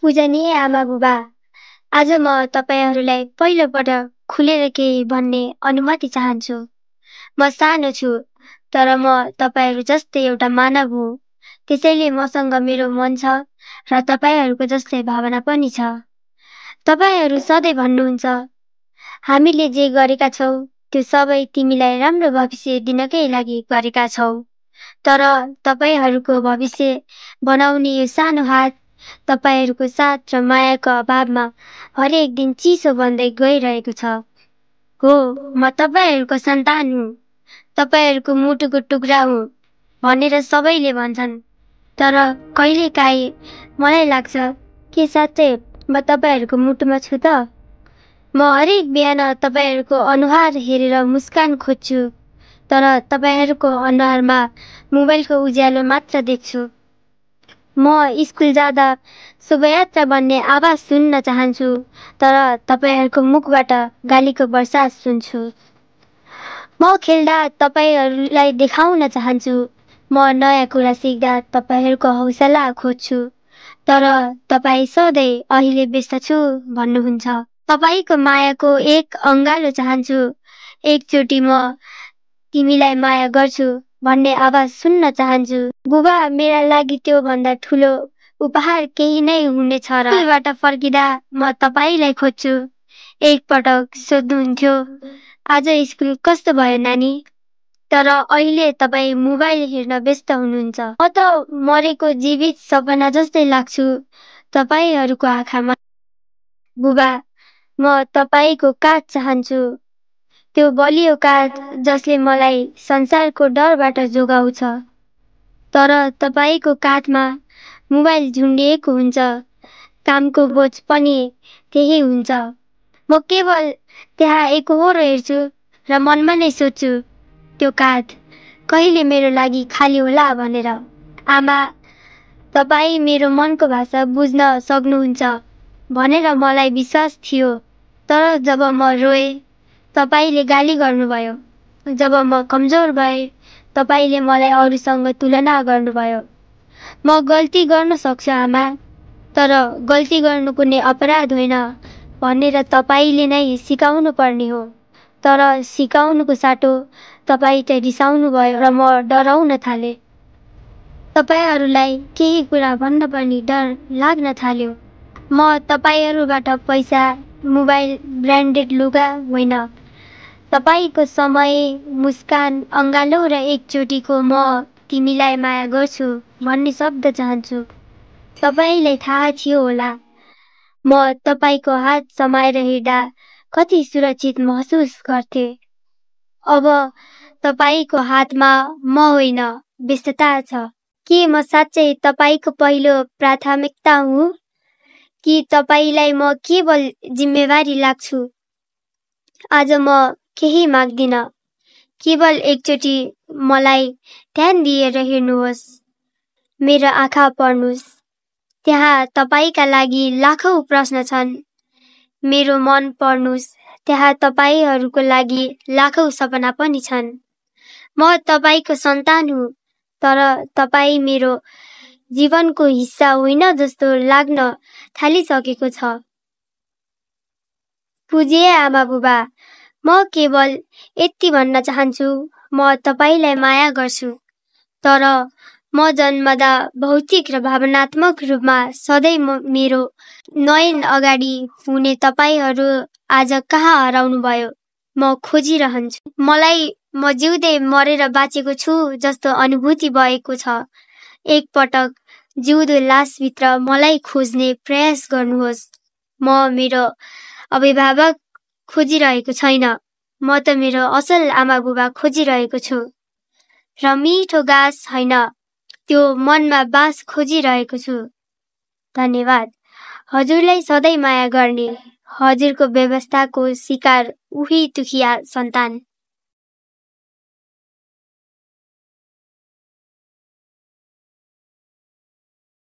पूजनीय आमा-बुबा, आज म तपाईहरूलाई पहिलोपटक खुलेर केही भन्ने अनुमति चाहन्छु। म सानो छु, तर म तपाईहरू जस्तै एउटा मानव हुँ। त्यसैले मसँग मेरो मन छ र तपाईहरूको जस्तै भावना पनि छ। तपाईहरू सधैँ भन्नुहुन्छ, हामीले जे गरेका छौँ त्यो सबै तिमीलाई राम्रो भविष्य दिनकै लागि गरेका छौँ। तर तपाईहरूको भविष्य बनाउने यो सानो हात तपाईहरूको साथ र मायाको अभावमा हरेक दिन चिसो बन्दै गइरहेको छ। हो, म तपाईहरूको सन्तान हुँ, तपाईहरूको मुटुको टुक्रा हुँ भनेर सबैले भन्छन्। तर कहिलेकाहीँ मलाई लाग्छ के साँच्चै म तपाईहरूको मुटुमा छु त? म हरेक बिहान तपाईहरूको अनुहार हेरेर मुस्कान खोज्छु, तर तपाईहरूको अनुहारमा मोबाइलको उज्यालो मात्र देख्छु। म स्कुल जाँदा शोभायात्रा भन्ने आवाज सुन्न चाहन्छु, तर तपाईहरूको मुखबाट गालीको बर्षा सुन्छु। म खेल्दा तपाईहरूलाई देखाउन चाहन्छु, म नयाँ कुरा सिक्दा तपाईहरूको हौसला खोज्छु, तर तपाईँ सधैँ अहिले व्यस्त छु भन्नुहुन्छ। तपाईको मायाको एक अङ्गालो चाहन्छु, एकचोटि म तिमीलाई माया गर्छु भन्ने आवाज सुन्न चाहन्छु। बुबा, मेरा लागि त्यो भन्दा ठुलो उपहार केही नै हुनेछ र। स्कुलबाट फर्किँदा म तपाईलाई खोज्छु। एक पटक सोध्नुहुन्थ्यो, आज स्कुल कस्तो भयो नानी? तर अहिले तपाईँ मोबाइल हेर्न व्यस्त हुनुहुन्छ। म त मरेको जीवित सपना जस्तै लाग्छु तपाईहरूको आँखामा। बुबा, म तपाईको काँध चाहन्छु, त्यो बलियो काँध जसले मलाई संसारको डरबाट जोगाउँछ। तर तपाईको काँधमा मोबाइल झुन्डिएको हुन्छ, कामको बोझ पनि त्यही हुन्छ। म केवल त्यहाँ एकहोरो हेर्छु र मनमा नै सोच्छु, त्यो काँध कहिले मेरो लागि खाली होला भनेर। आमा, तपाईँ मेरो मनको भाषा बुझ्न सक्नुहुन्छ भनेर मलाई विश्वास थियो, तर जब म रोएँ तपाईले गाली गर्नुभयो। जब म कमजोर भएँ तपाईले मलाई अरूसँग तुलना गर्नुभयो। म गल्ती गर्न सक्छु आमा, तर गल्ती गर्नु कुनै अपराध होइन भनेर तपाईले नै सिकाउनु पर्ने हो। तर सिकाउनुको साटो तपाईँ चाहिँ रिसाउनु भयो र म डराउन थालेँ। तपाईहरूलाई केही कुरा भन्न पनि डर लाग्न थाल्यो। म तपाईहरूबाट पैसा, मोबाइल, ब्रान्डेड लुगा होइन, तपाईको समय, मुस्कान, अङ्गालो र एकचोटिको म तिमीलाई माया गर्छु भन्ने शब्द चाहन्छु। तपाईलाई थाहा थियो होला, म तपाईको हात समाएर हिँड्दा कति सुरक्षित महसुस गर्थे। अब तपाईको हातमा म होइन, व्यस्तता छ। के म साँच्चै तपाईको पहिलो प्राथमिकता हुँ? कि तपाईलाई म केवल जिम्मेवारी लाग्छु? आज म केही माग्दिन, केवल एकचोटि मलाई ध्यान दिएर हेर्नुहोस्, मेरो आँखा पढ्नुहोस्। त्यहाँ तपाईका लागि लाखौं प्रश्न छन्। मेरो मन पढ्नुहोस्, त्यहाँ तपाईहरूको लागि लाखौं सपना पनि छन्। म तपाईको सन्तान हुँ, तर तपाईँ मेरो जीवनको हिस्सा होइन जस्तो लाग्न थालिसकेको छ। पूज्य आमा-बुबा, म केवल यति भन्न चाहन्छु, म तपाईलाई माया गर्छु, तर म जन्मदा भौतिक र भावनात्मक रूपमा सधैँ मेरो नयन अगाडि हुने तपाईहरू आज कहाँ हराउनु भयो? म खोजिरहन्छु। मलाई म जिउँदै मरेर बाँचेको छु जस्तो अनुभूति भएको छ। एक पटक जिउँदो लासभित्र मलाई खोज्ने प्रयास गर्नुहोस्। म मेरो अभिभावक खोजिरहेको छैन, म त मेरो असल आमा-बुबा खोजिरहेको छु। र मिठो गाँस होइन, त्यो मनमा बास खोजिरहेको छु। धन्यवाद। हजुरलाई सधैँ माया गर्ने हजुरको व्यवस्थाको शिकार उही दुखिया सन्तान।